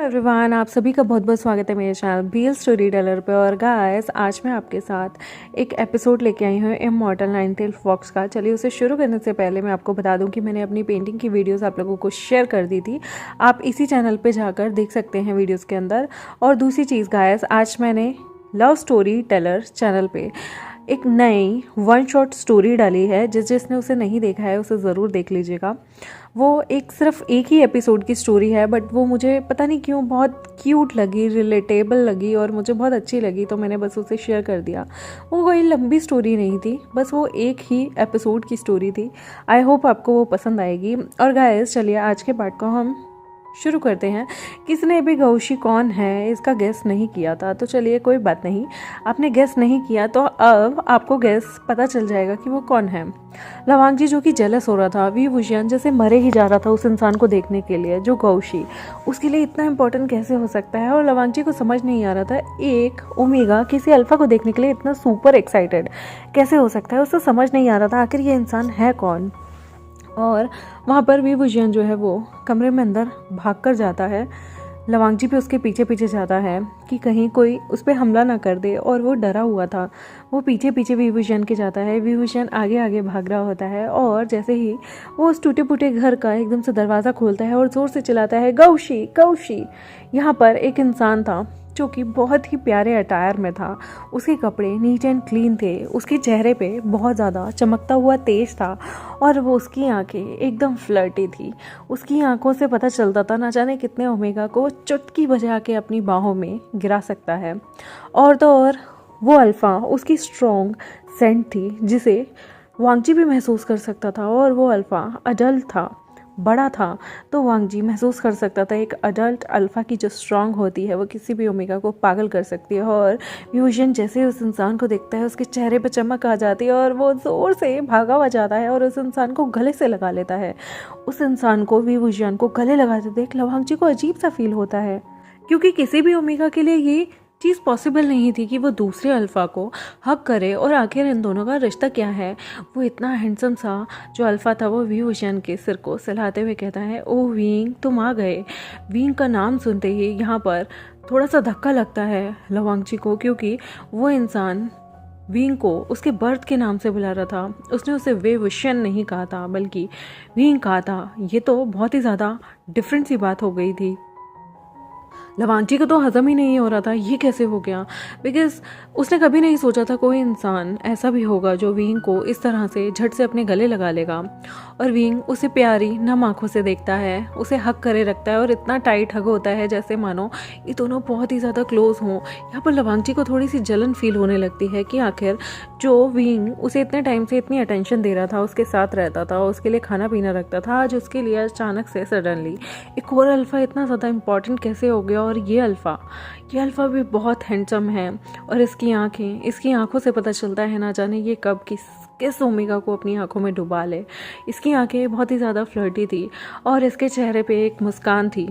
Everyone, आप सभी का बहुत बहुत स्वागत है मेरे चैनल बीएल स्टोरी टेलर पे। और गाइस, आज मैं आपके साथ एक एपिसोड लेके आई हूँ इमॉर्टल नाइन-टेल्ड फॉक्स का। चलिए उसे शुरू करने से पहले मैं आपको बता दूं कि मैंने अपनी पेंटिंग की वीडियोस आप लोगों को शेयर कर दी थी। आप इसी चैनल पे जाकर देख सकते हैं वीडियोज़ के अंदर। और दूसरी चीज़ गाइस, आज मैंने लव स्टोरी टेलर चैनल पे एक नई वन शॉट स्टोरी डाली है। जिसने उसे नहीं देखा है उसे ज़रूर देख लीजिएगा। वो सिर्फ एक ही एपिसोड की स्टोरी है, बट वो मुझे पता नहीं क्यों बहुत क्यूट लगी, रिलेटेबल लगी और मुझे बहुत अच्छी लगी, तो मैंने बस उसे शेयर कर दिया। वो कोई लंबी स्टोरी नहीं थी, बस वो एक ही एपिसोड की स्टोरी थी। आई होप आपको वो पसंद आएगी। और गाइस, चलिए आज के पार्ट को हम शुरू करते हैं। किसी ने भी गौशी कौन है इसका गेस नहीं किया था, तो चलिए कोई बात नहीं, आपने गेस नहीं किया तो अब आपको गेस पता चल जाएगा कि वो कौन है। लवांग जी, जो कि जेलस हो रहा था, विभूषण जैसे मरे ही जा रहा था उस इंसान को देखने के लिए, जो गौशी उसके लिए इतना इंपॉर्टेंट कैसे हो सकता है। और लवांग जी को समझ नहीं आ रहा था एक ओमेगा किसी अल्फा को देखने के लिए इतना सुपर एक्साइटेड कैसे हो सकता है। उसे समझ नहीं आ रहा था आखिर ये इंसान है कौन। और वहाँ पर विभूषण जो है वो कमरे में अंदर भाग कर जाता है। लवांग जी भी उसके पीछे पीछे जाता है कि कहीं कोई उस पर हमला ना कर दे, और वो डरा हुआ था। वो पीछे पीछे विभूषण के जाता है, विभूषण आगे आगे भाग रहा होता है। और जैसे ही वो उस टूटे फूटे घर का एकदम से दरवाज़ा खोलता है और ज़ोर से चिल्लाता है, गौशी गौशी। यहाँ पर एक इंसान था जो कि बहुत ही प्यारे अटायर में था। उसके कपड़े नीट एंड क्लीन थे, उसके चेहरे पे बहुत ज़्यादा चमकता हुआ तेज था, और वो उसकी आंखें एकदम फ्लर्टी थी। उसकी आंखों से पता चलता था ना जाने कितने ओमेगा को चुटकी बजा के अपनी बाहों में गिरा सकता है। और तो और वो अल्फ़ा उसकी स्ट्रॉन्ग सेंट थी जिसे वांगजी भी महसूस कर सकता था। और वो अल्फ़ा अडल्ट था, बड़ा था, तो वांग जी महसूस कर सकता था एक अडल्ट अल्फ़ा की जो स्ट्रांग होती है वो किसी भी ओमेगा को पागल कर सकती है। और विभूषण जैसे ही उस इंसान को देखता है उसके चेहरे पर चमक आ जाती है और वो ज़ोर से भागा हुआ जाता है और उस इंसान को गले से लगा लेता है। उस इंसान को, विभूषण को गले लगाते देख लवांग जी को अजीब सा फील होता है, क्योंकि किसी भी ओमेगा के लिए ये चीज़ पॉसिबल नहीं थी कि वो दूसरे अल्फ़ा को हक करे। और आखिर इन दोनों का रिश्ता क्या है। वो इतना हैंडसम सा जो अल्फ़ा था वो विभूषण के सिर को सहलाते हुए कहता है, ओ विंग, तुम आ गए। विंग का नाम सुनते ही यहाँ पर थोड़ा सा धक्का लगता है लवांग जी को, क्योंकि वो इंसान विंग को उसके बर्थ के नाम से बुला रहा था। उसने उसे विभूषण नहीं कहा था बल्कि विंग कहा था। ये तो बहुत ही ज़्यादा डिफरेंट सी बात हो गई थी। लवांग जी को तो हजम ही नहीं हो रहा था ये कैसे हो गया, बिकॉज उसने कभी नहीं सोचा था कोई इंसान ऐसा भी होगा जो विंग को इस तरह से झट से अपने गले लगा लेगा। और विंग उसे प्यारी नम आंखों से देखता है, उसे हक करे रखता है, और इतना टाइट हग होता है जैसे मानो ये दोनों बहुत ही ज़्यादा क्लोज हों। यहाँ पर लवांग जी को थोड़ी सी जलन फील होने लगती है कि आखिर जो विंग उसे इतने टाइम से इतनी अटेंशन दे रहा था, उसके साथ रहता था, उसके लिए खाना पीना रखता था, आज उसके लिए अचानक से सडनली एक और अल्फ़ा इतना ज़्यादा इंपॉर्टेंट कैसे हो गया। और ये अल्फ़ा भी बहुत हैंडसम है, और इसकी आंखों से पता चलता है ना जाने ये कब किस ओमेगा को अपनी आंखों में डुबा ले। इसकी आंखें बहुत ही ज़्यादा फ्लर्टी थी और इसके चेहरे पे एक मुस्कान थी,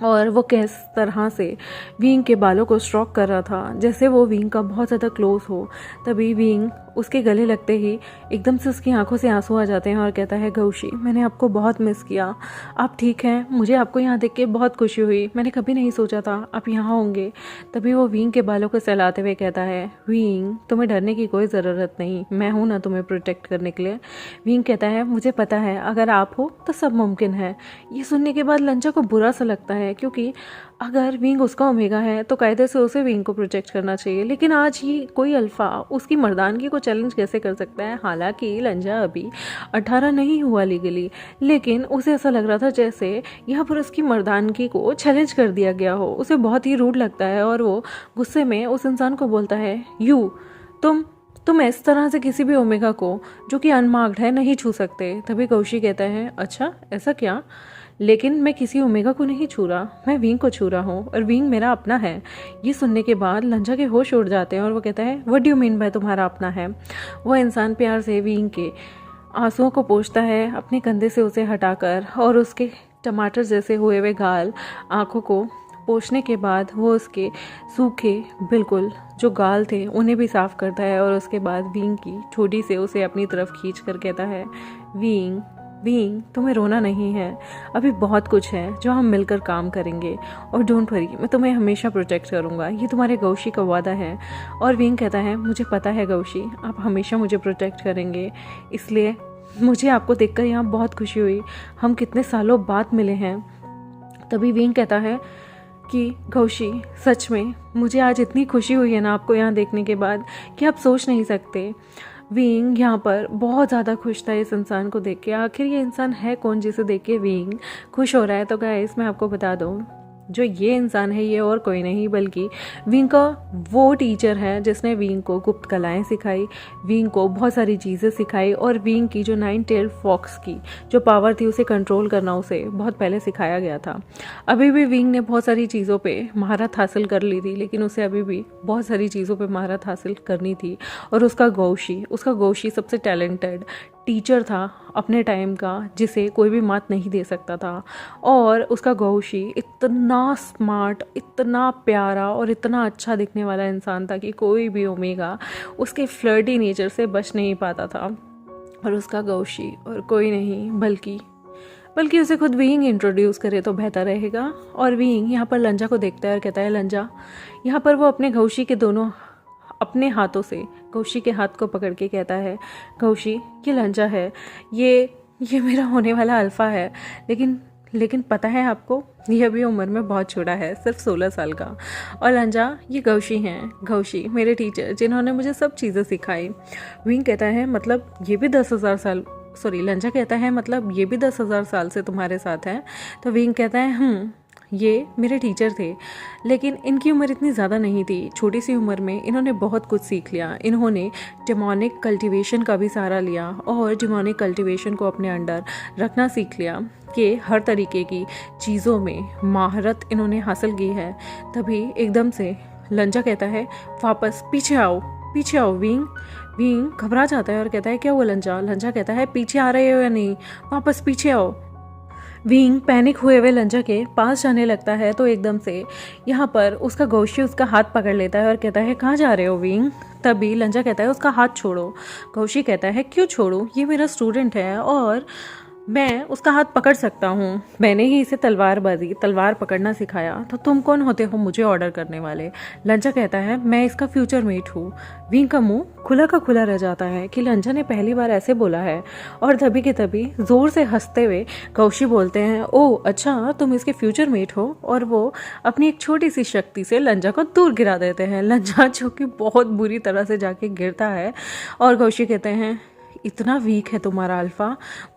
और वो किस तरह से विंग के बालों को स्ट्रोक कर रहा था जैसे वो विंग का बहुत ज़्यादा क्लोज हो। तभी विंग उसके गले लगते ही एकदम से उसकी आंखों से आंसू आ जाते हैं और कहता है, गौशी, मैंने आपको बहुत मिस किया। आप ठीक हैं? मुझे आपको यहाँ देख के बहुत खुशी हुई। मैंने कभी नहीं सोचा था आप यहाँ होंगे। तभी वो विंग के बालों को सहलाते हुए कहता है, विंग, तुम्हें डरने की कोई ज़रूरत नहीं, मैं हूँ ना तुम्हें प्रोटेक्ट करने के लिए। विंग कहता है, मुझे पता है अगर आप हो तो सब मुमकिन है। ये सुनने के बाद लंचा को बुरा सा लगता है, क्योंकि अगर विंग उसका ओमेगा है तो कायदे से उसे विंग को प्रोटेक्ट करना चाहिए, लेकिन आज ही कोई अल्फ़ा उसकी मर्दानगी को चैलेंज कैसे कर सकता है। हालांकि लंजा अभी 18 नहीं हुआ लीगली, लेकिन उसे ऐसा लग रहा था जैसे यहाँ पर उसकी मर्दानगी को चैलेंज कर दिया गया हो। उसे बहुत ही रूड लगता है और वो गुस्से में उस इंसान को बोलता है, तुम इस तरह से किसी भी ओमेगा को जो कि अनमार्क्ड है नहीं छू सकते। तभी गौशी कहता है, अच्छा ऐसा क्या? लेकिन मैं किसी ओमेगा को नहीं छू रहा, मैं विंग को छू रहा हूँ और विंग मेरा अपना है। ये सुनने के बाद लंजा के होश उड़ जाते हैं और वो कहता है, what do you mean by तुम्हारा अपना है? वो इंसान प्यार से विंग के आंसुओं को पोंछता है अपने कंधे से उसे हटाकर, और उसके टमाटर जैसे हुए हुए गाल आंखों को पोंछने के बाद वो उसके सूखे बिल्कुल जो गाल थे उन्हें भी साफ करता है। और उसके बाद विंग की ठोड़ी से उसे अपनी तरफ खींच कर कहता है, विंग, विंग तुम्हें रोना नहीं है, अभी बहुत कुछ है जो हम मिलकर काम करेंगे, और डोंट वरी, मैं तुम्हें हमेशा प्रोटेक्ट करूँगा, ये तुम्हारे गौशी का वादा है। और विंग कहता है मुझे पता है गौशी, आप हमेशा मुझे प्रोटेक्ट करेंगे, इसलिए मुझे आपको देखकर यहाँ बहुत खुशी हुई, हम कितने सालों बाद मिले हैं। तभी विंग कहता है कि गौशी सच में मुझे आज इतनी खुशी हुई है ना आपको यहाँ देखने के बाद कि आप सोच नहीं सकते। विंग यहाँ पर बहुत ज़्यादा खुश था इस इंसान को देख के। आखिर ये इंसान है कौन जिसे देख के विंग खुश हो रहा है? तो गाइस मैं आपको बता दूँ, जो ये इंसान है ये और कोई नहीं बल्कि विंग का वो टीचर है जिसने विंग को गुप्त कलाएं सिखाई, विंग को बहुत सारी चीज़ें सिखाई, और विंग की जो 9-tailed फॉक्स की जो पावर थी उसे कंट्रोल करना उसे बहुत पहले सिखाया गया था। अभी भी विंग ने बहुत सारी चीज़ों पे महारत हासिल कर ली थी, लेकिन उसे अभी भी बहुत सारी चीज़ों पे महारत हासिल करनी थी। और उसका गौशी सबसे टैलेंटेड टीचर था अपने टाइम का, जिसे कोई भी मात नहीं दे सकता था। और उसका गौशी इतना स्मार्ट, इतना प्यारा और इतना अच्छा दिखने वाला इंसान था कि कोई भी ओमेगा उसके फ्लर्टी नेचर से बच नहीं पाता था। और उसका गौशी और कोई नहीं बल्कि उसे खुद विंग इंट्रोड्यूस करे तो बेहतर रहेगा। और विंग यहाँ पर लंजा को देखता है और कहता है लंजा, यहाँ पर वो अपने गौशी के दोनों अपने हाथों से गौशी के हाथ को पकड़ के कहता है, गौशी ये लंजा है, ये मेरा होने वाला अल्फ़ा है, लेकिन पता है आपको ये अभी उम्र में बहुत छोटा है, सिर्फ 16 साल का। और लंजा ये गौशी मेरे टीचर जिन्होंने मुझे सब चीज़ें सिखाई। विंग कहता है मतलब ये भी 10,000 साल, सॉरी लंजा कहता है मतलब ये भी 10,000 साल से तुम्हारे साथ है? तो विंग कहता है ये मेरे टीचर थे, लेकिन इनकी उम्र इतनी ज़्यादा नहीं थी, छोटी सी उम्र में इन्होंने बहुत कुछ सीख लिया। इन्होंने डेमोनिक कल्टीवेशन का भी सहारा लिया और डेमोनिक कल्टीवेशन को अपने अंडर रखना सीख लिया कि हर तरीके की चीज़ों में महारत इन्होंने हासिल की है। तभी एकदम से लंजा कहता है वापस पीछे आओ। विंग घबरा जाता है और कहता है क्या हुआ लंजा कहता है पीछे आ रहे हो या नहीं, वापस पीछे आओ। विंग पैनिक हुए हुए लंजा के पास जाने लगता है तो एकदम से यहाँ पर उसका गौशी उसका हाथ पकड़ लेता है और कहता है कहाँ जा रहे हो विंग? तभी लंजा कहता है उसका हाथ छोड़ो। गौशी कहता है क्यों छोड़ो, ये मेरा स्टूडेंट है और मैं उसका हाथ पकड़ सकता हूँ, मैंने ही इसे तलवार पकड़ना सिखाया, तो तुम कौन होते हो मुझे ऑर्डर करने वाले? लंजा कहता है मैं इसका फ्यूचर मेट हूँ। विंग का मुंह खुला का खुला रह जाता है कि लंजा ने पहली बार ऐसे बोला है। और तभी के तभी जोर से हंसते हुए गौशी बोलते हैं ओह अच्छा तुम इसके फ्यूचर मेट हो, और वो अपनी एक छोटी सी शक्ति से लंजा को दूर गिरा देते हैं। लंजा जो कि बहुत बुरी तरह से जाके गिरता है और गौशी कहते हैं इतना वीक है तुम्हारा अल्फ़ा,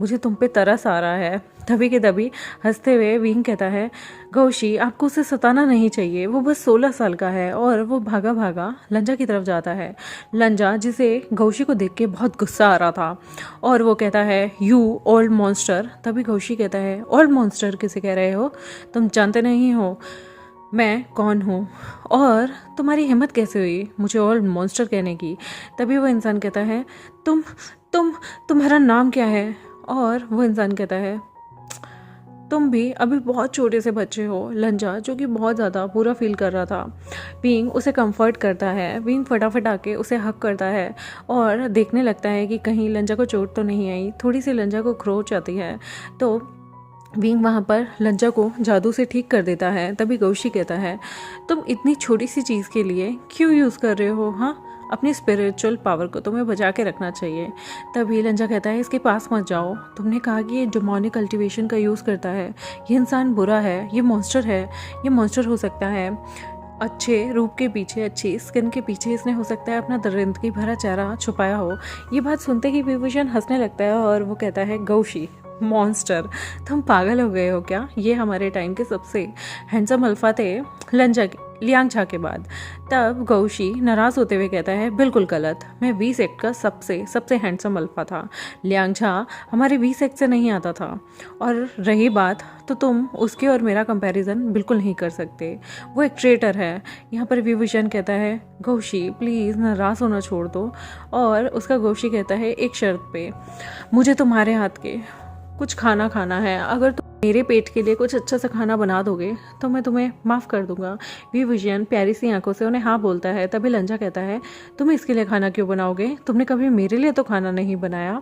मुझे तुम पे तरस आ रहा है। तभी के तभी हंसते हुए विंग कहता है गौशी आपको उसे सताना नहीं चाहिए, वो बस 16 साल का है। और वो भागा भागा लंजा की तरफ जाता है। लंजा जिसे गौशी को देख के बहुत गुस्सा आ रहा था और वो कहता है यू ओल्ड मॉन्स्टर। तभी गौशी कहता है ओल्ड मॉन्स्टर किसे कह रहे हो, तुम जानते नहीं हो मैं कौन हूँ और तुम्हारी हिम्मत कैसे हुई मुझे ओल्ड मॉन्स्टर कहने की? तभी वो इंसान कहता है तुम्हारा नाम क्या है? और वो इंसान कहता है तुम भी अभी बहुत छोटे से बच्चे हो। लंजा जो कि बहुत ज़्यादा बुरा फील कर रहा था, विंग उसे कंफर्ट करता है। विंग फटाफट आके उसे हक करता है और देखने लगता है कि कहीं लंजा को चोट तो नहीं आई। थोड़ी सी लंजा को खरोच आती है तो विंग वहाँ पर लंजा को जादू से ठीक कर देता है। तभी गौशी कहता है तुम इतनी छोटी सी चीज़ के लिए क्यों यूज़ कर रहे हो? हाँ, अपनी स्पिरिचुअल पावर को तुम्हें बचा के रखना चाहिए। तभी लंजा कहता है इसके पास मत जाओ, तुमने कहा कि ये डेमोनिक कल्टीवेशन का यूज़ करता है, ये इंसान बुरा है, ये मॉन्स्टर हो सकता है। अच्छे रूप के पीछे, अच्छी स्किन के पीछे इसने हो सकता है अपना दरिंदगी भरा चेहरा छुपाया हो। ये बात सुनते ही विभूषण हंसने लगता है और वो कहता है गौशी मॉन्स्टर, तुम पागल हो गए हो क्या? ये हमारे टाइम के सबसे हैंडसम अल्फा थे लियांगछा के बाद। तब गौशी नाराज़ होते हुए कहता है बिल्कुल गलत, मैं वी सेक्ट का सबसे हैंडसम अल्फा था। लियांगछा हमारे वी सेक्ट से नहीं आता था। और रही बात तो तुम उसके और मेरा कंपैरिजन बिल्कुल नहीं कर सकते, वो एक ट्रेटर है। यहाँ पर विभूषण कहता है गौशी प्लीज़ नाराज़ होना छोड़ दो। और उसका गौशी कहता है एक शर्त पे, मुझे तुम्हारे हाथ के कुछ खाना है, अगर तुम मेरे पेट के लिए कुछ अच्छा सा खाना बना दोगे तो मैं तुम्हें माफ़ कर दूंगा। विभूषण प्यारी सी आंखों से उन्हें हाँ बोलता है। तभी लंजा कहता है तुम इसके लिए खाना क्यों बनाओगे, तुमने कभी मेरे लिए तो खाना नहीं बनाया।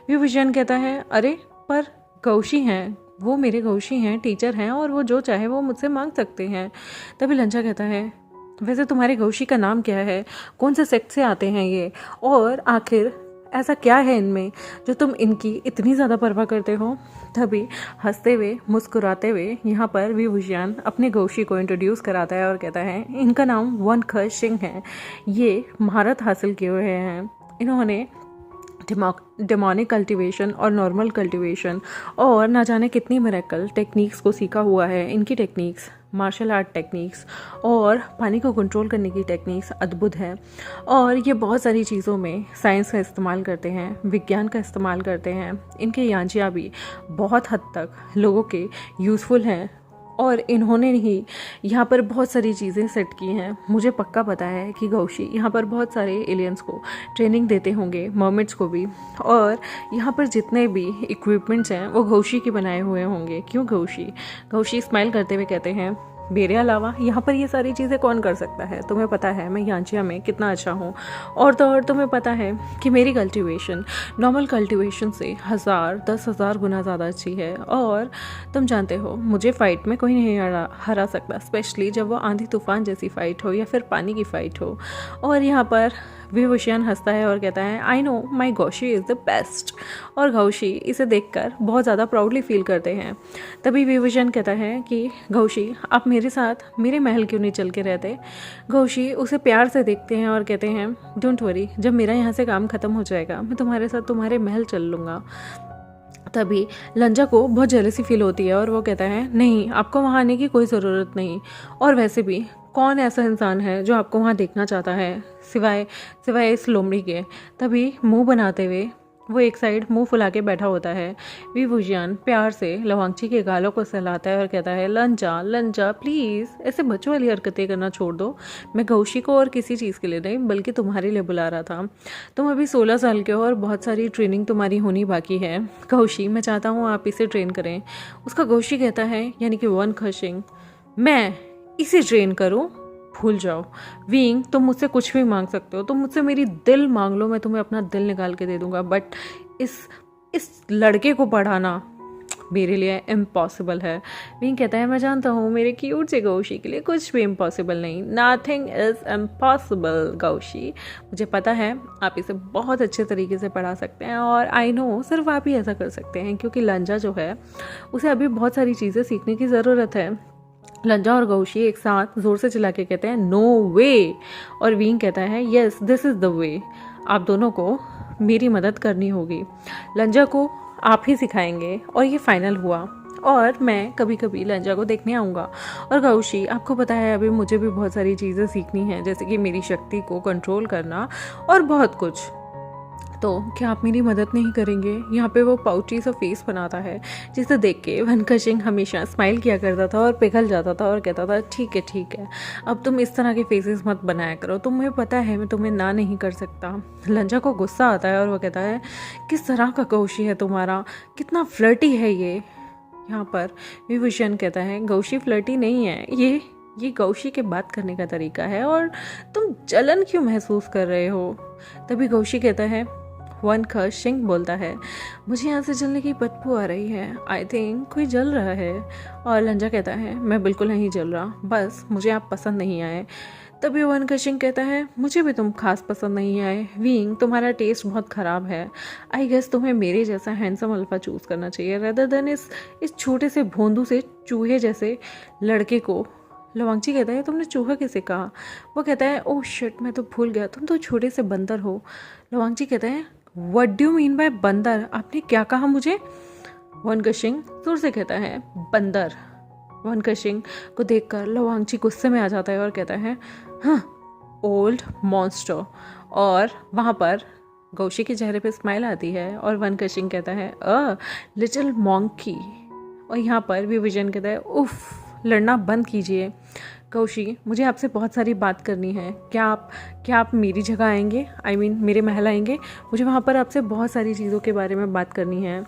विभूषण कहता है अरे पर गौशी हैं, वो मेरे गौशी हैं, टीचर हैं, और वो जो चाहे वो मुझसे मांग सकते हैं। तभी लंजा कहता है वैसे तुम्हारे गौशी का नाम क्या है, कौन से सेक्ट से आते हैं ये, और आखिर ऐसा क्या है इनमें जो तुम इनकी इतनी ज़्यादा परवाह करते हो। तभी हंसते हुए मुस्कुराते हुए यहाँ पर विभूषण अपने गौशी को इंट्रोड्यूस कराता है और कहता है इनका नाम वन ख सिंह है, ये महारत हासिल किए हुए हैं, इन्होंने डेमोनिक कल्टीवेशन और नॉर्मल कल्टीवेशन और ना जाने कितनी मिरेकल टेक्निक्स को सीखा हुआ है। इनकी टेक्निक्स, मार्शल आर्ट टेक्निक्स और पानी को कंट्रोल करने की टेक्निक्स अद्भुत है, और ये बहुत सारी चीज़ों में साइंस का इस्तेमाल करते हैं, विज्ञान का इस्तेमाल करते हैं। इनके यांजिया भी बहुत हद तक लोगों के यूज़फुल हैं, और इन्होंने ही यहाँ पर बहुत सारी चीज़ें सेट की हैं। मुझे पक्का पता है कि गौशी यहाँ पर बहुत सारे एलियंस को ट्रेनिंग देते होंगे, मर्मेड्स को भी, और यहाँ पर जितने भी इक्विपमेंट्स हैं वो गौशी के बनाए हुए होंगे। क्यों गौशी स्माइल करते हुए कहते हैं मेरे अलावा यहाँ पर ये सारी चीज़ें कौन कर सकता है, तुम्हें पता है मैं यांजिया में कितना अच्छा हूँ, और तो और तुम्हें पता है कि मेरी कल्टीवेशन नॉर्मल कल्टीवेशन से 10,000 गुना ज़्यादा अच्छी है, और तुम जानते हो मुझे फ़ाइट में कोई नहीं हरा सकता, स्पेशली जब वो आंधी तूफान जैसी फ़ाइट हो या फिर पानी की फ़ाइट हो। और यहाँ पर विभूषण हंसता है और कहता है I know my Gaushi is the best, और गौशी इसे देखकर बहुत ज़्यादा प्राउडली फील करते हैं। तभी विभूषण कहता है कि गौशी आप मेरे साथ मेरे महल क्यों नहीं चल के रहते। गौशी उसे प्यार से देखते हैं और कहते हैं डोंट वरी, जब मेरा यहाँ से काम ख़त्म हो जाएगा मैं तुम्हारे साथ तुम्हारे महल चल लूँगा। तभी लंजा को बहुत जेलसी फील होती है और वो कहता है नहीं, आपको वहाँ आने की कोई ज़रूरत नहीं, और वैसे भी कौन ऐसा इंसान है जो आपको वहाँ देखना चाहता है सिवाय इस लोमड़ी के। तभी मुंह बनाते हुए वो एक साइड मुंह फुला के बैठा होता है। विभूषण प्यार से लवांगची के गालों को सहलाता है और कहता है लंजा प्लीज़ ऐसे बच्चों वाली हरकतें करना छोड़ दो, मैं गौशी को और किसी चीज़ के लिए नहीं बल्कि तुम्हारे लिए बुला रहा था। तुम अभी 16 साल के हो और बहुत सारी ट्रेनिंग तुम्हारी होनी बाकी है। गौशी मैं चाहता हूँ आप इसे ट्रेन करें। उसका गौशी कहता है यानी कि वन खशिंग, मैं इसे ट्रेन करूँ, भूल जाओ। विंग तुम मुझसे कुछ भी मांग सकते हो, तुम मुझसे मेरी दिल मांग लो, मैं तुम्हें अपना दिल निकाल के दे दूंगा, बट इस लड़के को पढ़ाना मेरे लिए इम्पॉसिबल है। विंग कहता है मैं जानता हूँ मेरे क्यूट से गौशी के लिए कुछ भी इम्पॉसिबल नहीं, नथिंग इज़ इम्पॉसिबल गौशी, मुझे पता है आप इसे बहुत अच्छे तरीके से पढ़ा सकते हैं, और आई नो सिर्फ आप ही ऐसा कर सकते हैं क्योंकि लंजा जो है उसे अभी बहुत सारी चीज़ें सीखने की ज़रूरत है। लंजा और गौशी एक साथ जोर से चिल्ला के कहते हैं नो वे, और विंग कहता है yes this is the way, आप दोनों को मेरी मदद करनी होगी, लंजा को आप ही सिखाएंगे, और ये फाइनल हुआ, और मैं कभी कभी लंजा को देखने आऊँगा। और गौशी आपको पता है अभी मुझे भी बहुत सारी चीज़ें सीखनी हैं, जैसे कि मेरी शक्ति को कंट्रोल करना और बहुत कुछ, तो क्या आप मेरी मदद नहीं करेंगे। यहाँ पे वो पाउची सा फेस बनाता है जिसे देख के वनकशिंग हमेशा स्माइल किया करता था और पिघल जाता था और कहता था ठीक है अब तुम इस तरह के फेसेस मत बनाया करो, तुम्हें पता है मैं तुम्हें ना नहीं कर सकता। लंजा को गुस्सा आता है और वो कहता है किस तरह का गौशी है तुम्हारा, कितना फ्लर्टी है ये। यहाँ पर विभूषण कहता है गौशी फ्लर्टी नहीं है, ये गौशी के बात करने का तरीका है, और तुम जलन क्यों महसूस कर रहे हो। तभी गौशी कहता है वन खशिंग बोलता है मुझे यहाँ से जलने की बदबू आ रही है, आई थिंक कोई जल रहा है। और लंजा कहता है मैं बिल्कुल नहीं जल रहा, बस मुझे आप पसंद नहीं आए। तभी वन खशिंग कहता है मुझे भी तुम खास पसंद नहीं आए, विंग तुम्हारा टेस्ट बहुत ख़राब है, आई गेस तुम्हें मेरे जैसा हैंडसम अल्फा चूज़ करना चाहिए रेदर देन इस छोटे से भोंदू से चूहे जैसे लड़के को। लवांगची कहता है तुमने चूहा किसे कहा। वो कहता है ओह शिट मैं तो भूल गया, तुम तो छोटे से बंदर हो। लवांगची कहता है what do you mean by बंदर, आपने क्या कहा मुझे। वन खशिंग जोर से कहता है बंदर। वन खशिंग को देखकर लवांगची गुस्से में आ जाता है और कहता है हाँ ओल्ड मॉन्स्टर, और वहाँ पर गौशी के चेहरे पे स्माइल आती है और वन खशिंग कहता है लिटिल मॉन्की। और यहाँ पर विभूषण कहता है उफ लड़ना बंद कीजिए। गौशी मुझे आपसे बहुत सारी बात करनी है, क्या आप मेरी जगह आएंगे, आई मीन मेरे महल आएंगे, मुझे वहाँ पर आपसे बहुत सारी चीज़ों के बारे में बात करनी है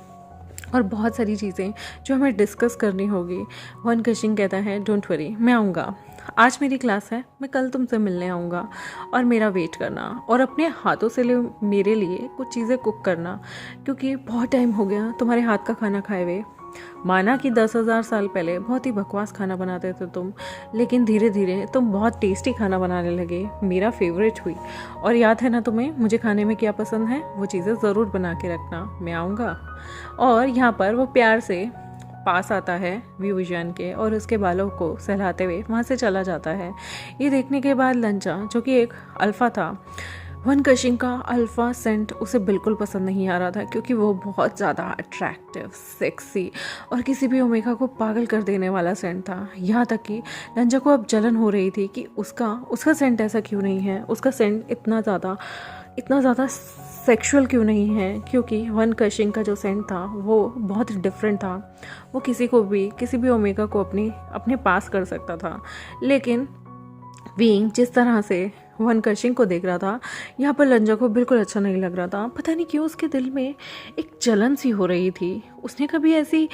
और बहुत सारी चीज़ें जो हमें डिस्कस करनी होगी। वन खशिंग कहता है डोंट वरी मैं आऊँगा। आज मेरी क्लास है, मैं कल तुमसे मिलने आऊँगा और मेरा वेट करना और अपने हाथों से मेरे लिए कुछ चीज़ें कुक करना, क्योंकि बहुत टाइम हो गया तुम्हारे हाथ का खाना खाए हुए। माना कि 10,000 साल पहले बहुत ही बकवास खाना बनाते थे तुम, लेकिन धीरे धीरे तुम बहुत टेस्टी खाना बनाने लगे, मेरा फेवरेट हुई। और याद है ना तुम्हें मुझे खाने में क्या पसंद है, वो चीज़ें ज़रूर बना के रखना, मैं आऊँगा। और यहाँ पर वो प्यार से पास आता है विभूषण के और उसके बालों को सहलाते हुए वहाँ से चला जाता है। ये देखने के बाद लंचा, जो कि एक अल्फ़ा था, वन कशिंग का अल्फ़ा सेंट उसे बिल्कुल पसंद नहीं आ रहा था, क्योंकि वो बहुत ज़्यादा अट्रैक्टिव, सेक्सी और किसी भी ओमेगा को पागल कर देने वाला सेंट था। यहाँ तक कि लंजा को अब जलन हो रही थी कि उसका सेंट ऐसा क्यों नहीं है, उसका सेंट इतना ज़्यादा सेक्सुअल क्यों नहीं है, क्योंकि वन कशिंग का जो सेंट था वो बहुत डिफरेंट था। वो किसी भी ओमेगा को अपने पास कर सकता था। लेकिन विंग जिस तरह से वन कशिंग को देख रहा था, यहाँ पर लंजा को बिल्कुल अच्छा नहीं लग रहा था। पता नहीं क्यों उसके दिल में एक जलन सी हो रही थी। उसने कभी ऐसी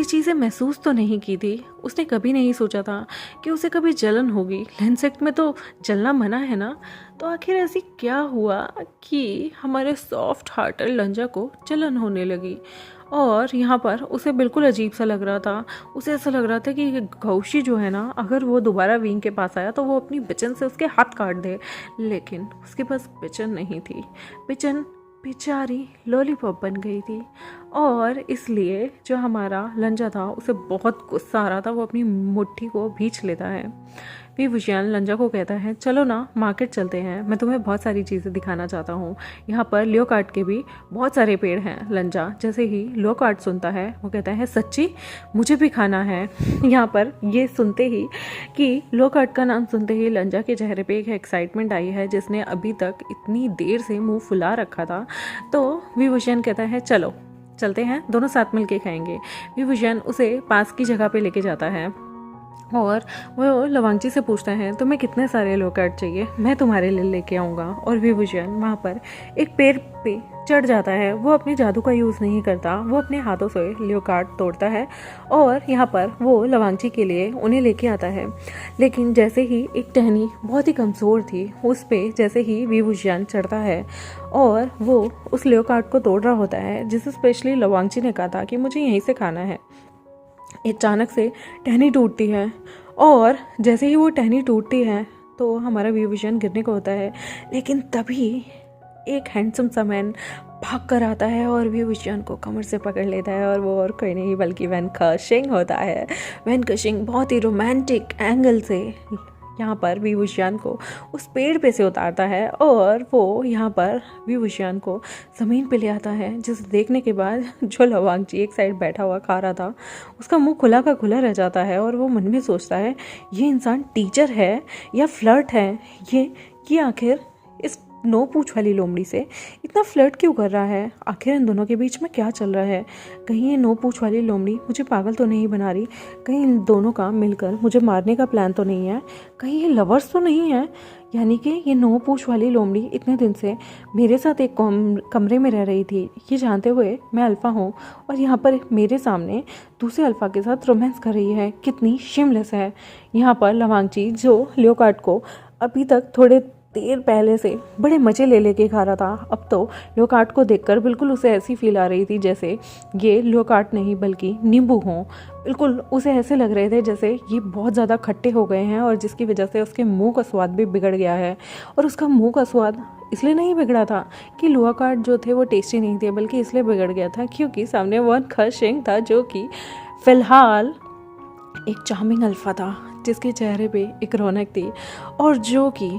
चीज़ें महसूस तो नहीं की थी। उसने कभी नहीं सोचा था कि उसे कभी जलन होगी। लैंसेट में तो जलना मना है ना। तो आखिर ऐसी क्या हुआ कि हमारे सॉफ्ट हार्टेड लंजा को जलन होने लगी। और यहाँ पर उसे बिल्कुल अजीब सा लग रहा था। उसे ऐसा लग रहा था कि गौशी जो है ना, अगर वो दोबारा विंग के पास आया तो वो अपनी बिचन से उसके हाथ काट दे। लेकिन उसके पास बिचन नहीं थी। बिचन बेचारी लॉलीपॉप बन गई थी। और इसलिए जो हमारा लंजा था उसे बहुत गुस्सा आ रहा था। वो अपनी मुट्ठी को भींच लेता है। विभूषण लंजा को कहता है, चलो ना मार्केट चलते हैं, मैं तुम्हें बहुत सारी चीज़ें दिखाना चाहता हूँ। यहाँ पर लियोकार्ड के भी बहुत सारे पेड़ हैं। लंजा जैसे ही लियोकार्ड सुनता है वो कहता है, सच्ची मुझे भी खाना है। यहाँ पर ये सुनते ही कि लियोकार्ड का नाम सुनते ही लंजा के चेहरे पे एक एक्साइटमेंट आई है, जिसने अभी तक इतनी देर से मुंह फुला रखा था। तो विभूषण कहता है, चलो चलते हैं, दोनों साथ मिलके खाएंगे। विभूषण उसे पास की जगह पे लेके जाता है और वो लवांगची से पूछता है, तुम्हें कितने सारे लियोकार्ड चाहिए, मैं तुम्हारे लिए लेके आऊँगा। और विभूषण वहाँ पर एक पेड़ पे चढ़ जाता है। वो अपने जादू का यूज़ नहीं करता, वो अपने हाथों से लियोकार्ड तोड़ता है और यहाँ पर वो लवांगची के लिए उन्हें लेके आता है। लेकिन जैसे ही एक टहनी बहुत ही कमज़ोर थी, उस पर जैसे ही विभूषण चढ़ता है और वो उस लियोकार्ड को तोड़ रहा होता है, जिसे स्पेशली लवांगची ने कहा था कि मुझे यहीं से खाना है, अचानक से टहनी टूटती है। और जैसे ही वो टहनी टूटती है तो हमारा विभूषण गिरने को होता है। लेकिन तभी एक हैंडसम सा मैन भाग कर आता है और विभूषण को कमर से पकड़ लेता है। और वो और कोई नहीं बल्कि वैन कशिंग होता है। वैन कशिंग बहुत ही रोमांटिक एंगल से यहाँ पर विभूषण को उस पेड़ पे से उतारता है और वो यहाँ पर विभूषण को ज़मीन पे ले आता है, जिसे देखने के बाद जो लवांगची एक साइड बैठा हुआ खा रहा था, उसका मुंह खुला का खुला रह जाता है। और वो मन में सोचता है, ये इंसान टीचर है या फ्लर्ट है, ये आखिर इस नो पूछ वाली लोमड़ी से इतना फ्लर्ट क्यों कर रहा है, आखिर इन दोनों के बीच में क्या चल रहा है। कहीं ये नो पूछ वाली लोमड़ी मुझे पागल तो नहीं बना रही, कहीं इन दोनों का मिलकर मुझे मारने का प्लान तो नहीं है, कहीं ये लवर्स तो नहीं है। यानी कि ये नो पूछ वाली लोमड़ी इतने दिन से मेरे साथ एक कमरे में रह रही थी, ये जानते हुए मैं अल्फ़ा हूँ, और यहाँ पर मेरे सामने दूसरे अल्फ़ा के साथ रोमांस कर रही है। कितनी शेमलेस है। यहाँ पर लवांगची जो लियोकार्ड को अभी तक थोड़े देर पहले से बड़े मज़े ले लेके खा रहा था, अब तो लियोकार्ड को देखकर बिल्कुल उसे ऐसी फील आ रही थी जैसे ये लियोकार्ड नहीं बल्कि नींबू हों। बिल्कुल उसे ऐसे लग रहे थे जैसे ये बहुत ज़्यादा खट्टे हो गए हैं और जिसकी वजह से उसके मुंह का स्वाद भी बिगड़ गया है। और उसका मुंह का स्वाद इसलिए नहीं बिगड़ा था कि लियोकार्ड जो थे वो टेस्टी नहीं थे, बल्कि इसलिए बिगड़ गया था क्योंकि सामने वन कशिंग था, जो कि फ़िलहाल एक चार्मिंग अल्फ़ा था, जिसके चेहरे पे एक रौनक थी और जो कि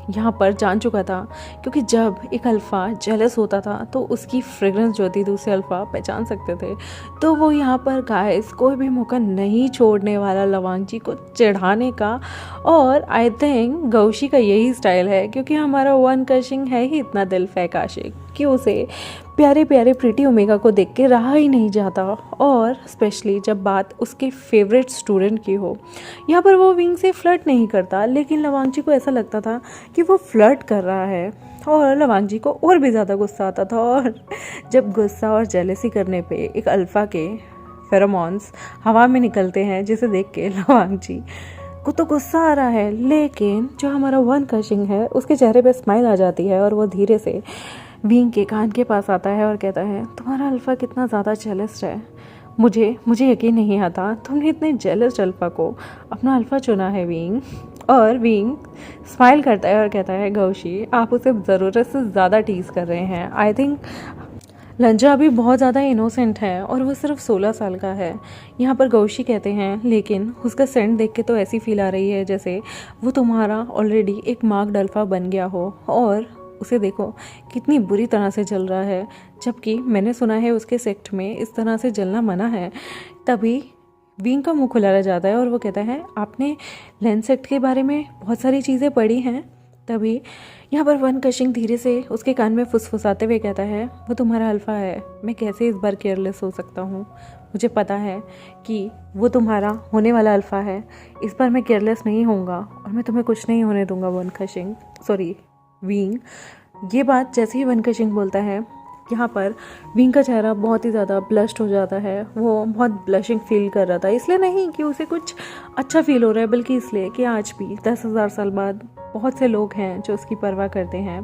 यहाँ पर जान चुका था। क्योंकि जब एक अल्फ़ा जेलस होता था तो उसकी फ्रेगरेंस जो थी दूसरे अल्फ़ा पहचान सकते थे। तो वो यहाँ पर गाइस कोई भी मौका नहीं छोड़ने वाला लवांगची को चढ़ाने का। और आई थिंक गौशी का यही स्टाइल है, क्योंकि हमारा वन कशिंग है ही इतना दिल फेंक आशिक कि उसे प्यारे प्यारे प्रीटी ओमेगा को देख के रहा ही नहीं जाता। और स्पेशली जब बात उसके फेवरेट स्टूडेंट की हो, यहाँ पर वो विंग से फ्लर्ट नहीं करता, लेकिन लवांगची को ऐसा लगता था कि वो फ्लर्ट कर रहा है। और लवांगची को और भी ज़्यादा गुस्सा आता था। और जब गुस्सा और जेलसी करने पे एक अल्फ़ा के फेरोमोन्स हवा में निकलते हैं, जिसे देख के लवांगची को तो गुस्सा आ रहा है, लेकिन जो हमारा वन कशिंग है उसके चेहरे पे स्माइल आ जाती है और वो धीरे से विंग के कान के पास आता है और कहता है तुम्हारा अल्फ़ा कितना ज़्यादा जेलस है, मुझे मुझे यकीन नहीं आता तुमने इतने जेलस अल्फ़ा को अपना अल्फ़ा चुना है विंग। और विंग स्माइल करता है और कहता है गौशी आप उसे ज़रूरत से ज़्यादा टीज़ कर रहे हैं। आई थिंक लंजा अभी बहुत ज़्यादा इनोसेंट है और वो सिर्फ 16 साल का है। यहाँ पर गौशी कहते हैं लेकिन उसका सेंट देख के तो ऐसी फील आ रही है जैसे वो तुम्हारा ऑलरेडी एक मार्क्ड अल्फ़ा बन गया हो, और उसे देखो कितनी बुरी तरह से जल रहा है, जबकि मैंने सुना है उसके सेक्ट में इस तरह से जलना मना है। तभी विंग का मुंह खुला रह जाता है और वो कहता है आपने लेंस सेक्ट के बारे में बहुत सारी चीज़ें पढ़ी हैं। तभी यहाँ पर वन कशिंग धीरे से उसके कान में फुसफुसाते हुए कहता है वो तुम्हारा अल्फ़ा है, मैं कैसे इस बार केयरलेस हो सकता हूँ, मुझे पता है कि वो तुम्हारा होने वाला अल्फ़ा है, इस बार मैं केयरलेस नहीं होऊंगा और मैं तुम्हें कुछ नहीं होने दूंगा वन कशिंग, सॉरी विंग। ये बात जैसे ही वन कशिंग बोलता है यहाँ पर विंग का चेहरा बहुत ही ज़्यादा ब्लश्ड हो जाता है। वो बहुत ब्लशिंग फील कर रहा था, इसलिए नहीं कि उसे कुछ अच्छा फील हो रहा है, बल्कि इसलिए कि आज भी 10,000 साल बाद बहुत से लोग हैं जो उसकी परवाह करते हैं।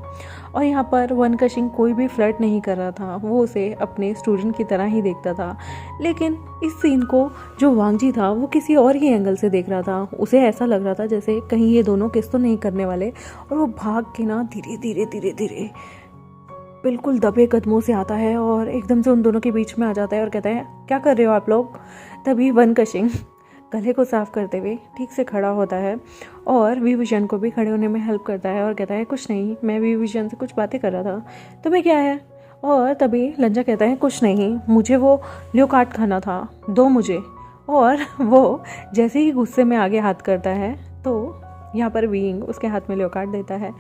और यहाँ पर वन कशिंग कोई भी फ्लर्ट नहीं कर रहा था, वो उसे अपने स्टूडेंट की तरह ही देखता था। लेकिन इस सीन को जो वांगजी था वो किसी और ही एंगल से देख रहा था। उसे ऐसा लग रहा था जैसे कहीं ये दोनों किस तो नहीं करने वाले, और वो भाग के ना धीरे धीरे धीरे धीरे बिल्कुल दबे कदमों से आता है और एकदम से उन दोनों के बीच में आ जाता है और कहता है क्या कर रहे हो आप लोग। तभी वन कशिंग गले को साफ करते हुए ठीक से खड़ा होता है और वी विजन को भी खड़े होने में हेल्प करता है और कहता है कुछ नहीं, मैं वी विजन से कुछ बातें कर रहा था, तुम्हें क्या है। और तभी लंजा कहता है कुछ नहीं, मुझे वो ल्योकार्ट खाना था, दो मुझे। और वो जैसे ही गुस्से में आगे हाथ करता है तो यहाँ पर विंग उसके हाथ में ल्योकार्ट देता है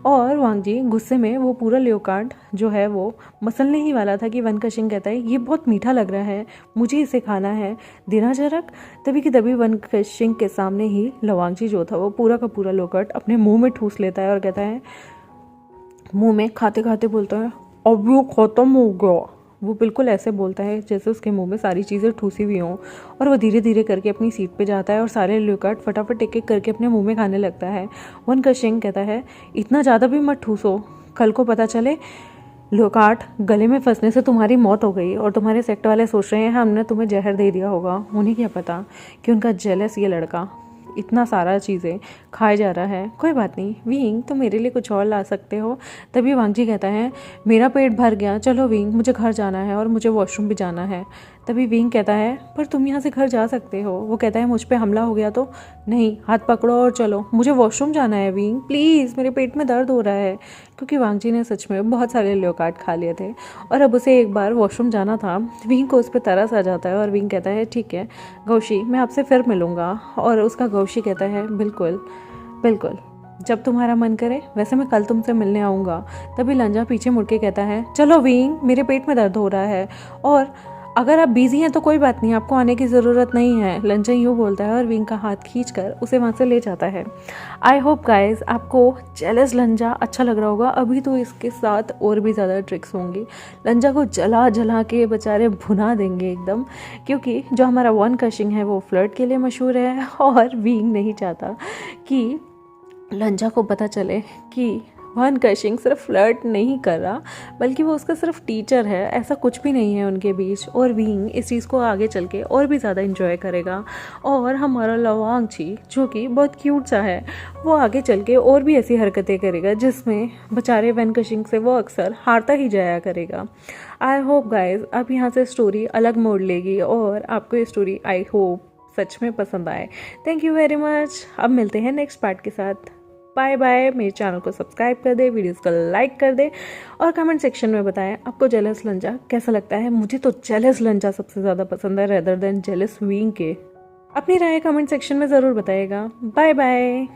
और वांगजी गुस्से में वो पूरा ल्योकार्ट जो है वो मसलने ही वाला था कि वन कशिंग कहता है ये बहुत मीठा लग रहा है, मुझे इसे खाना है, देना जरक। तभी कि तभी वन कशिंग के सामने ही लवांगजी जो था वो पूरा का पूरा ल्योकार्ट अपने मुंह में ठूस लेता है और कहता है, मुंह में खाते खाते बोलता है अब वो ख़त्म हो गया। वो बिल्कुल ऐसे बोलता है जैसे उसके मुंह में सारी चीज़ें ठूसी हुई हों, और वो धीरे धीरे करके अपनी सीट पे जाता है और सारे ल्योकार्ट फटाफट एक एक करके अपने मुंह में खाने लगता है। वन कशिंग कहता है इतना ज़्यादा भी मत ठूसो, कल को पता चले ल्योकार्ट गले में फंसने से तुम्हारी मौत हो गई और तुम्हारे सेक्ट वाले सोच रहे हैं हमने तुम्हें जहर दे दिया होगा। उन्हें क्या पता कि उनका जेलस ये लड़का इतना सारा चीज़ें खाए जा रहा है। कोई बात नहीं विंग, तुम मेरे लिए कुछ और ला सकते हो। तभी वांगजी कहता है मेरा पेट भर गया, चलो विंग मुझे घर जाना है और मुझे वॉशरूम भी जाना है। तभी विंग कहता है पर तुम यहाँ से घर जा सकते हो। वो कहता है मुझ पे हमला हो गया तो। नहीं, हाथ पकड़ो और चलो, मुझे वॉशरूम जाना है विंग प्लीज़, मेरे पेट में दर्द हो रहा है। क्योंकि वांगजी ने सच में बहुत सारे ल्योकार्ट खा लिए थे और अब उसे एक बार वॉशरूम जाना था। विंग को उस पर तरस आ जाता है और विंग कहता है ठीक है गौशी, मैं आपसे फिर मिलूँगा। और उसका गौशी कहता है बिल्कुल बिल्कुल, जब तुम्हारा मन करे, वैसे मैं कल तुमसे मिलने आऊँगा। तभी लंजा पीछे मुड़ के कहता है चलो विंग, मेरे पेट में दर्द हो रहा है और अगर आप बिजी हैं तो कोई बात नहीं, आपको आने की ज़रूरत नहीं है। लंजा यूँ बोलता है और विंग का हाथ खींचकर उसे वहाँ से ले जाता है। आई होप गाइज आपको जेलस लंजा अच्छा लग रहा होगा। अभी तो इसके साथ और भी ज़्यादा ट्रिक्स होंगी, लंजा को जला जला के बेचारे भुना देंगे एकदम, क्योंकि जो हमारा वन कशिंग है वो फ्लर्ट के लिए मशहूर है और विंग नहीं चाहता कि लंजा को पता चले कि वन कशिंग सिर्फ फ्लर्ट नहीं कर रहा बल्कि वो उसका सिर्फ टीचर है। ऐसा कुछ भी नहीं है उनके बीच, और विंग इस चीज़ को आगे चल के और भी ज़्यादा इंजॉय करेगा। और हमारा लवांगजी जो कि बहुत क्यूट सा है वो आगे चल के और भी ऐसी हरकतें करेगा जिसमें बेचारे वन कशिंग से वो अक्सर हारता ही जाया करेगा। आई होप गाइज अब यहाँ से स्टोरी अलग मोड़ लेगी और आपको ये स्टोरी आई होप सच में पसंद आए। Thank you very much. अब मिलते हैं नेक्स्ट पार्ट के साथ। Bye bye. मेरे चैनल को सब्सक्राइब कर दे, वीडियोस को लाइक कर दे और कमेंट सेक्शन में बताएं आपको जेलस लंजा कैसा लगता है। मुझे तो जेलस लंजा सबसे ज़्यादा पसंद है रेदर देन जेलस विंग के। अपनी राय कमेंट सेक्शन में ज़रूर बताइएगा। Bye bye.